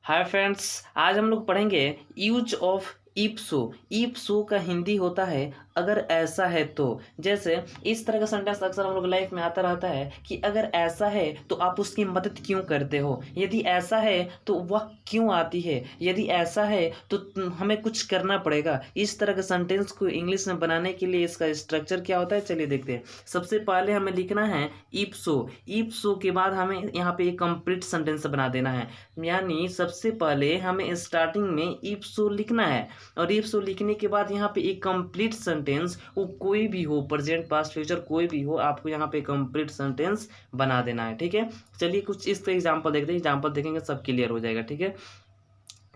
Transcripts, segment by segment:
Hi friends, आज हम लोग पढ़ेंगे use of if so. If so का हिंदी होता है अगर ऐसा है तो। जैसे इस तरह का सेंटेंस अक्सर हम लोग लाइफ में आता रहता है कि अगर ऐसा है तो आप उसकी मदद क्यों करते हो, यदि ऐसा है तो वह क्यों आती है, यदि ऐसा है तो हमें कुछ करना पड़ेगा। इस तरह के सेंटेंस को इंग्लिश में बनाने के लिए इसका स्ट्रक्चर क्या होता है, चलिए देखते हैं। सबसे पहले हमें लिखना है इफ सो। इफ सो के बाद हमें यहाँ पे एक कंप्लीट सेंटेंस बना देना है, यानी सबसे पहले हमें स्टार्टिंग में इफ सो लिखना है और इफ सो लिखने के बाद यहाँ पे एक कंप्लीट सेंटेंस, वो कोई भी हो, प्रेजेंट पास्ट फ्यूचर कोई भी हो, आपको यहाँ पे कंप्लीट सेंटेंस बना देना है। ठीक है, चलिए कुछ इस एग्जांपल देखते हैं। एग्जांपल देखेंगे सब क्लियर हो जाएगा। ठीक है,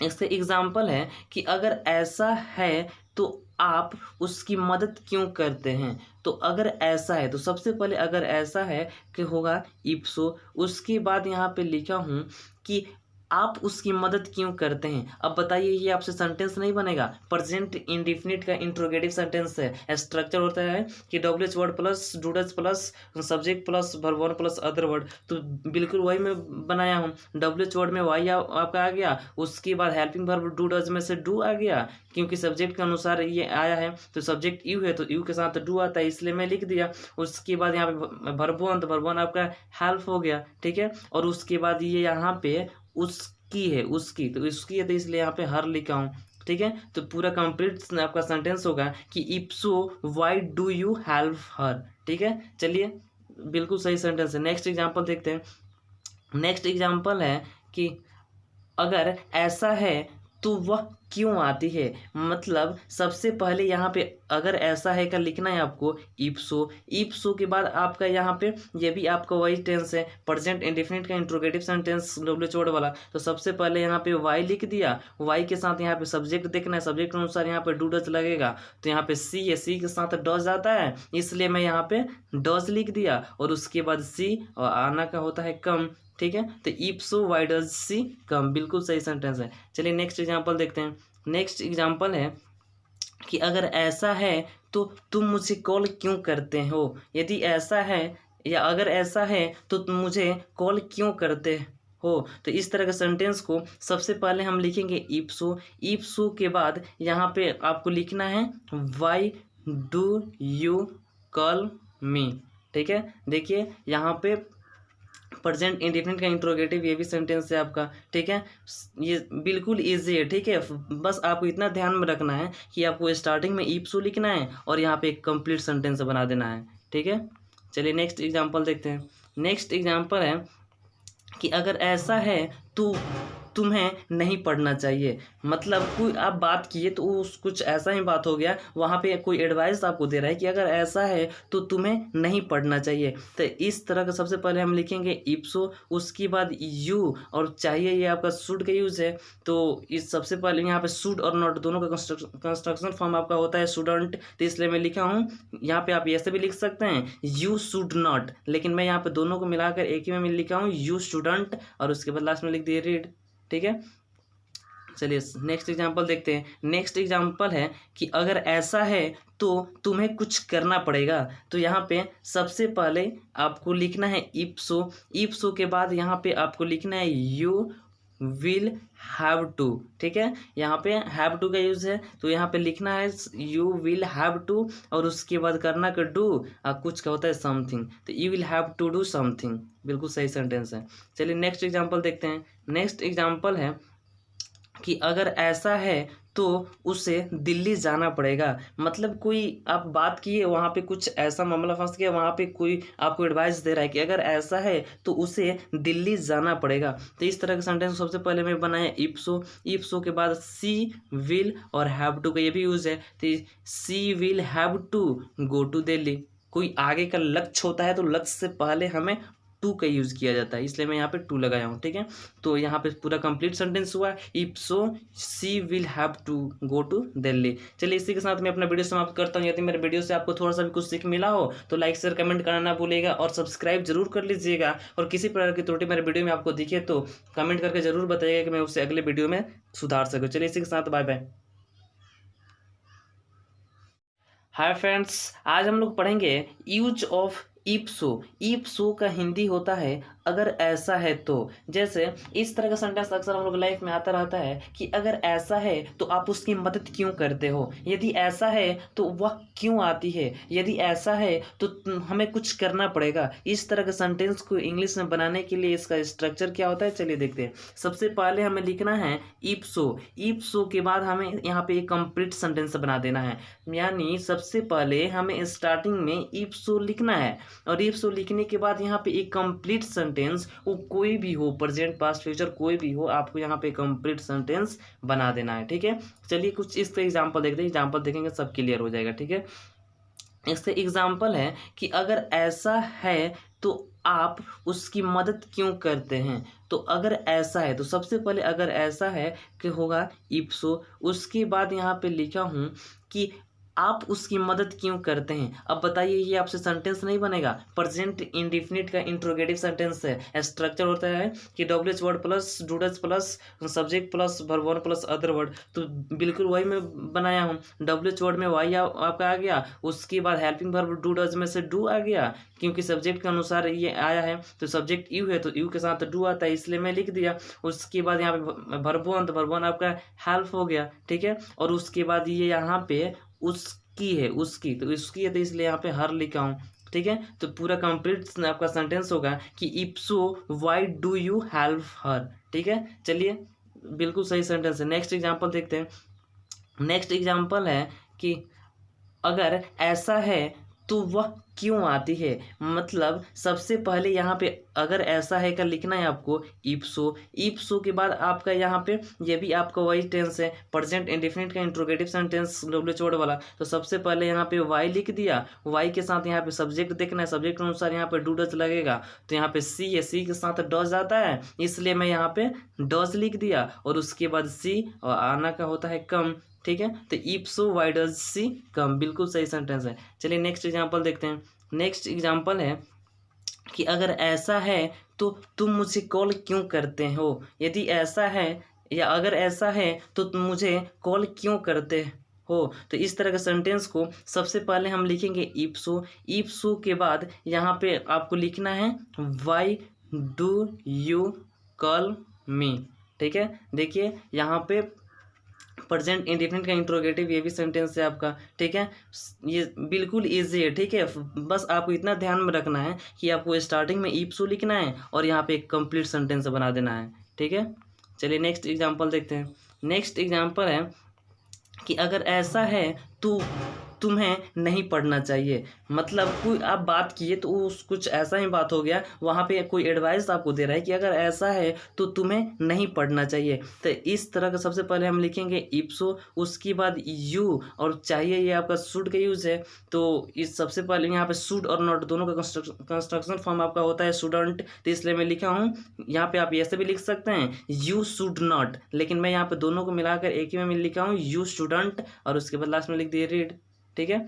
इससे एग्जाम्पल है कि अगर ऐसा है तो आप उसकी मदद क्यों करते हैं। तो अगर ऐसा है तो सबसे पहले अगर ऐसा है कि होगा इफ सो, उसके बाद यहाँ पे लिखा हूँ कि आप उसकी मदद क्यों करते हैं। अब बताइए, ये आपसे सेंटेंस नहीं बनेगा। प्रेजेंट इंडिफिनिट का इंट्रोगेटिव सेंटेंस है। स्ट्रक्चर होता है कि WH word plus does plus subject plus verb one plus other word. तो बिल्कुल वही मैं बनाया हूँ। डब्ल्यूएच वर्ड में वाई आपका आ गया, उसके बाद हेल्पिंग वर्ब डू डज में से डू आ गया, क्योंकि सब्जेक्ट के अनुसार ये आया है। तो सब्जेक्ट यू है तो यू के साथ डू आता है, इसलिए मैं लिख दिया। उसके बाद यहाँ पे वर्ब वन, तो वर्ब वन आपका हेल्प हो गया। ठीक है, और उसके बाद ये यहाँ पे उसकी है, उसकी तो इसकी है, तो इसलिए यहाँ पे हर लिखा हूँ। ठीक है, तो पूरा कंप्लीट आपका सेंटेंस होगा कि if so why do you help her. ठीक है, चलिए बिल्कुल सही सेंटेंस है। नेक्स्ट एग्जांपल देखते हैं। नेक्स्ट एग्जांपल है कि अगर ऐसा है तो वह क्यों आती है। मतलब सबसे पहले यहाँ पे अगर ऐसा है का लिखना है आपको इफ सो। इफ सो के बाद आपका यहाँ पे ये भी आपका वही टेंस है, प्रेजेंट इंडेफिनिट का इंट्रोगेटिव सेंटेंस डब्ल्यूएच वर्ड वाला। तो सबसे पहले यहाँ पे वाई लिख दिया, वाई के साथ यहाँ पे सब्जेक्ट देखना है, सब्जेक्ट के अनुसार यहाँ पे डू डज लगेगा। तो यहाँ पे सी है, सी के साथ डज आता है, इसलिए मैं यहाँ पे डज लिख दिया। और उसके बाद सी और आना का होता है कम। ठीक है, तो if so why does she come, बिल्कुल सही सेंटेंस है। चलिए नेक्स्ट एग्जांपल देखते हैं। नेक्स्ट एग्जांपल है कि अगर ऐसा है तो तुम मुझे कॉल क्यों करते हो। यदि ऐसा है या अगर ऐसा है तो तुम मुझे कॉल क्यों करते हो। तो इस तरह के सेंटेंस को सबसे पहले हम लिखेंगे इफ सो। इफ सो के बाद यहाँ पे आपको लिखना है वाई डू यू कॉल मी। ठीक है, देखिए यहाँ पे प्रेजेंट इंडेफिनिट का इंट्रोगेटिव ये भी सेंटेंस है आपका। ठीक है, ये बिल्कुल इजी है। ठीक है, बस आपको इतना ध्यान में रखना है कि आपको स्टार्टिंग में इफ सो लिखना है और यहाँ पे एक कंप्लीट सेंटेंस बना देना है। ठीक है, चलिए नेक्स्ट एग्जांपल देखते हैं। नेक्स्ट एग्जांपल है कि अगर ऐसा है तो तुम्हें नहीं पढ़ना चाहिए। मतलब कोई आप बात किए तो उस कुछ ऐसा ही बात हो गया, वहाँ पे कोई एडवाइस आपको दे रहा है कि अगर ऐसा है तो तुम्हें नहीं पढ़ना चाहिए। तो इस तरह का सबसे पहले हम लिखेंगे इफ सो, उसके बाद यू और चाहिए, ये आपका शुड का यूज़ है। तो इस सबसे पहले यहाँ पे शुड और नॉट दोनों का कंस्ट्रक्शन फॉर्म आपका होता है स्टूडेंट, तो इसलिए मैं लिखा हूँ। यहाँ पे आप ऐसे भी लिख सकते हैं यू शुड नॉट, लेकिन मैं यहाँ पे दोनों को मिलाकर एक ही में लिखा हूँ यू स्टूडेंट, और उसके बाद लास्ट में लिख दिए रीड। ठीक है, चलिए नेक्स्ट एग्जांपल देखते हैं। नेक्स्ट एग्जांपल है कि अगर ऐसा है तो तुम्हें कुछ करना पड़ेगा। तो यहाँ पे सबसे पहले आपको लिखना है इफ सो। इफ सो के बाद यहाँ पे आपको लिखना है यू विल हैव टू। ठीक है, यहाँ पे हैव टू का यूज़ है, तो यहाँ पे लिखना है यू विल हैव टू, और उसके बाद करना का डू कुछ का होता है समथिंग, तो you will have to do something, बिल्कुल सही सेंटेंस है। चलिए नेक्स्ट एग्जांपल देखते हैं। नेक्स्ट एग्जांपल है कि अगर ऐसा है तो उसे दिल्ली जाना पड़ेगा। मतलब कोई आप बात किए, वहाँ पे कुछ ऐसा मामला फंस गया, वहाँ पे कोई आपको एडवाइस दे रहा है कि अगर ऐसा है तो उसे दिल्ली जाना पड़ेगा। तो इस तरह का सेंटेंस सबसे पहले मैं बनाया इफ सो। इफ सो के बाद सी विल और हैव टू का ये भी यूज़ है, तो she will have to go to Delhi. कोई आगे का लक्ष्य होता है तो लक्ष्य से पहले हमें टू का यूज़ किया जाता है, इसलिए मैं यहाँ पे टू लगाया हूँ। ठीक है, तो यहाँ पे पूरा कंप्लीट सेंटेंस हुआ if so she will have to go to Delhi. चलिए इसी के साथ मैं अपना वीडियो समाप्त करता हूँ। यदि मेरे वीडियो से आपको थोड़ा सा भी कुछ सीख मिला हो तो लाइक शेयर कमेंट करना ना भूलिएगा और सब्सक्राइब जरूर कर लीजिएगा। और किसी प्रकार की त्रुटि मेरे वीडियो में आपको दिखे तो कमेंट करके जरूर बताइएगा कि मैं उसे अगले वीडियो में सुधार सकूँ। चलिए इसी के साथ बाय बाय। हाय फ्रेंड्स, आज हम लोग पढ़ेंगे use of if so. If so का हिंदी होता है अगर ऐसा है तो। जैसे इस तरह का सेंटेंस अक्सर हम लोग लाइफ में आता रहता है कि अगर ऐसा है तो आप उसकी मदद क्यों करते हो, यदि ऐसा है तो वह क्यों आती है, यदि ऐसा है तो हमें कुछ करना पड़ेगा। इस तरह के सेंटेंस को इंग्लिश में बनाने के लिए इसका स्ट्रक्चर क्या होता है, चलिए देखते हैं। सबसे पहले हमें लिखना है इफ सो। इफ सो के बाद हमें यहाँ पे एक कंप्लीट सेंटेंस बना देना है, यानी सबसे पहले हमें स्टार्टिंग में इफ सो लिखना है, और इफ सो लिखने के बाद यहाँ पे एक कंप्लीट सेंटेंस, वो कोई भी हो, प्रेजेंट पास्ट फ्यूचर कोई भी हो, आपको यहाँ पे कंप्लीट सेंटेंस बना देना है। ठीक है, चलिए कुछ इस तरह एग्जांपल देखते हैं, एग्जांपल देखेंगे सब क्लियर हो जाएगा। ठीक है, इससे एग्जांपल है कि अगर ऐसा है तो आप उसकी मदद क्यों करते हैं। तो अगर ऐसा है तो सबसे पहले अगर ऐसा है कि होगा इफ सो, उसके बाद यहाँ पे लिखा हूँ कि आप उसकी मदद क्यों करते हैं। अब बताइए, ये आपसे सेंटेंस नहीं बनेगा, प्रेजेंट इंडेफिनिट का इंट्रोगेटिव सेंटेंस है। स्ट्रक्चर होता है कि WH word plus does plus subject plus verb one plus other word, तो बिल्कुल वही मैं बनाया हूँ। डब्ल्यूएच वर्ड में वाई आपका आ गया, उसके बाद हेल्पिंग वर्ब डू डज में से डू आ गया, क्योंकि सब्जेक्ट के अनुसार ये आया है, तो सब्जेक्ट यू है तो यू के साथ डू आता है, इसलिए मैं लिख दिया। उसके बाद यहाँ पे वर्ब वन, तो वर्ब वन आपका हेल्प हो गया। ठीक है, और उसके बाद ये यहाँ पे उसकी है, उसकी, तो उसकी है तो इसलिए यहाँ पे हर लिखा हूँ। ठीक है, तो पूरा कंप्लीट आपका सेंटेंस होगा कि if so why do you help her. ठीक है, चलिए बिल्कुल सही सेंटेंस है। नेक्स्ट एग्जांपल देखते हैं। नेक्स्ट एग्जांपल है कि अगर ऐसा है तो वह क्यों आती है। मतलब सबसे पहले यहाँ पे अगर ऐसा है का लिखना है आपको इफ सो। इफ सो के बाद आपका यहाँ पे ये भी आपका वही टेंस है, प्रेजेंट इंडेफिनिट का इंट्रोगेटिव सेंटेंस डब्ल्यू चोड़ वाला। तो सबसे पहले यहाँ पे वाई लिख दिया, वाई के साथ यहाँ पे सब्जेक्ट देखना है, सब्जेक्ट के अनुसार यहाँ पे डू डज लगेगा, तो यहाँ पे सी है, सी के साथ डज आता है, इसलिए मैं यहाँ पे डज लिख दिया, और उसके बाद सी और आना का होता है कम। ठीक है, तो if so why does she come, बिल्कुल सही सेंटेंस है। चलिए नेक्स्ट एग्जांपल देखते हैं। नेक्स्ट एग्जांपल है कि अगर ऐसा है तो तुम मुझे कॉल क्यों करते हो। यदि ऐसा है या अगर ऐसा है तो तुम मुझे कॉल क्यों करते हो। तो इस तरह के सेंटेंस को सबसे पहले हम लिखेंगे इफ सो। इफ सो के बाद यहाँ पे आपको लिखना है वाई डू यू कॉल मी। ठीक है, देखिए यहाँ पे प्रेजेंट इंडेफिनिट का इंट्रोगेटिव ये भी सेंटेंस है आपका। ठीक है, ये बिल्कुल इजी है। ठीक है, बस आपको इतना ध्यान में रखना है कि आपको स्टार्टिंग में इफ सो लिखना है और यहाँ पे एक कंप्लीट सेंटेंस बना देना है। ठीक है, चलिए नेक्स्ट एग्जांपल देखते हैं। नेक्स्ट एग्जांपल है कि अगर ऐसा है तो तुम्हें नहीं पढ़ना चाहिए। मतलब कोई आप बात किए तो उस कुछ ऐसा ही बात हो गया, वहाँ पे कोई एडवाइस आपको दे रहा है कि अगर ऐसा है तो तुम्हें नहीं पढ़ना चाहिए। तो इस तरह का सबसे पहले हम लिखेंगे इफ सो, उसके बाद यू, और चाहिए ये आपका शुड का यूज़ है, तो इस सबसे पहले यहाँ पे शुड और नॉट दोनों का कंस्ट्रक्शन फॉर्म आपका होता है स्टूडेंट, तो इसलिए मैं लिखा हूँ। यहाँ पे आप ऐसे भी लिख सकते हैं यू शुड नॉट, लेकिन मैं यहाँ पे दोनों को मिलाकर एक ही में लिखा हूँ यू स्टूडेंट, और उसके बाद लास्ट में लिख दिए रीड। ठीक है,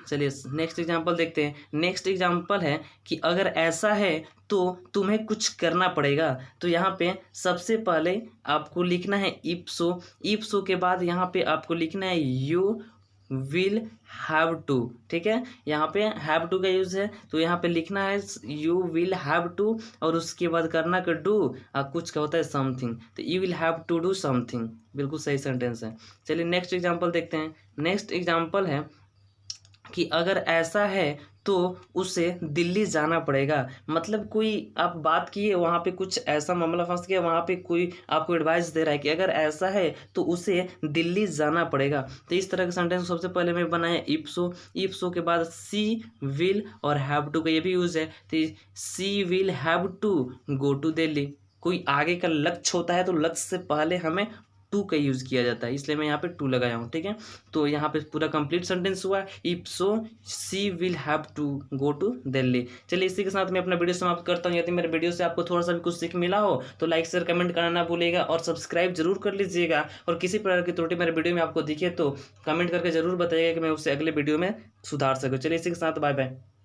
चलिए नेक्स्ट एग्जांपल देखते हैं। नेक्स्ट एग्जांपल है कि अगर ऐसा है तो तुम्हें कुछ करना पड़ेगा। तो यहाँ पे सबसे पहले आपको लिखना है इफ सो। इफ सो के बाद यहाँ पे आपको लिखना है यू विल हैव टू। ठीक है, यहाँ पे हैव टू का यूज़ है, तो यहाँ पे लिखना है यू विल हैव टू, और उसके बाद करना का डू, कुछ का होता है समथिंग, तो you will have to do something, बिल्कुल सही सेंटेंस है। चलिए नेक्स्ट एग्जांपल देखते हैं। नेक्स्ट एग्जांपल है कि अगर ऐसा है तो उसे दिल्ली जाना पड़ेगा। मतलब कोई आप बात किए, वहाँ पे कुछ ऐसा मामला फंस गया, वहाँ पे कोई आपको एडवाइस दे रहा है कि अगर ऐसा है तो उसे दिल्ली जाना पड़ेगा। तो इस तरह का सेंटेंस सबसे पहले मैं बनाया इफ सो। इफ सो के बाद सी विल और हैव टू का ये भी यूज़ है, तो she will have to go to Delhi. कोई आगे का लक्ष्य होता है तो लक्ष्य से पहले हमें टू का यूज़ किया जाता है, इसलिए मैं यहाँ पे टू लगाया हूँ। ठीक है, तो यहाँ पे पूरा कंप्लीट सेंटेंस हुआ if so she will have to go to Delhi. चलिए इसी के साथ मैं अपना वीडियो समाप्त करता हूँ। यदि मेरे वीडियो से आपको थोड़ा सा भी कुछ सीख मिला हो तो लाइक शेयर कमेंट करना ना भूलिएगा, और सब्सक्राइब जरूर कर लीजिएगा। और किसी प्रकार की त्रुटि मेरे वीडियो में आपको दिखे तो कमेंट करके जरूर बताइएगा कि मैं उसे अगले वीडियो में सुधार सकूँ। चलिए इसी के साथ बाय बाय।